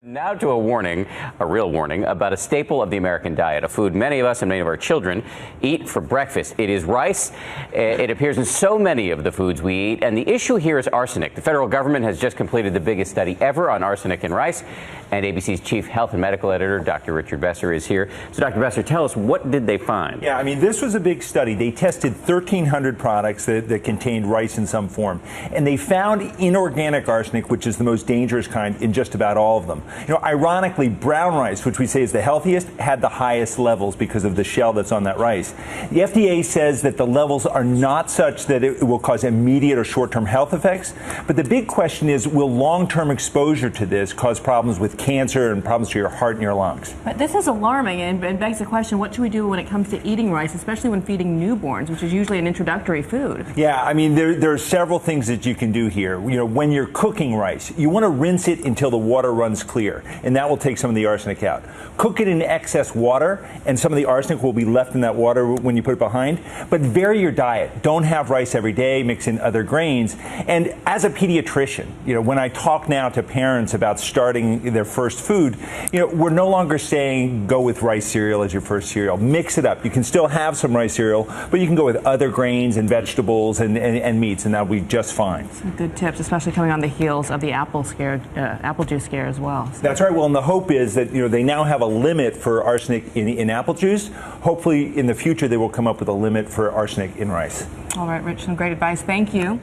Now to a warning, a real warning, about a staple of the American diet, a food many of us and many of our children eat for breakfast. It is rice. It appears in so many of the foods we eat, and the issue here is arsenic. The federal government has just completed the biggest study ever on arsenic in rice, and ABC's chief health and medical editor, Dr. Richard Besser, is here. So, Dr. Besser, tell us, what did they find? Yeah, I mean, this was a big study. They tested 1,300 products that contained rice in some form, and they found inorganic arsenic, which is the most dangerous kind, in just about all of them. You know, ironically, brown rice, which we say is the healthiest, had the highest levels because of the shell that's on that rice. The FDA says that the levels are not such that it will cause immediate or short-term health effects, but the big question is, will long-term exposure to this cause problems with cancer and problems to your heart and your lungs? But this is alarming and begs the question, what should we do when it comes to eating rice, especially when feeding newborns, which is usually an introductory food? Yeah, I mean, there are several things that you can do here. You know, when you're cooking rice, you want to rinse it until the water runs clear, and that will take some of the arsenic out. Cook it in excess water, and some of the arsenic will be left in that water when you put it behind. But vary your diet. Don't have rice every day. Mix in other grains. And as a pediatrician, you know, when I talk now to parents about starting their first food, you know, we're no longer saying go with rice cereal as your first cereal. Mix it up. You can still have some rice cereal, but you can go with other grains and vegetables and meats, and that'll be just fine. Some good tips, especially coming on the heels of the apple juice scare as well. So. That's right. Well, and the hope is that, you know, they now have a limit for arsenic in apple juice. Hopefully, in the future, they will come up with a limit for arsenic in rice. All right, Rich, some great advice. Thank you.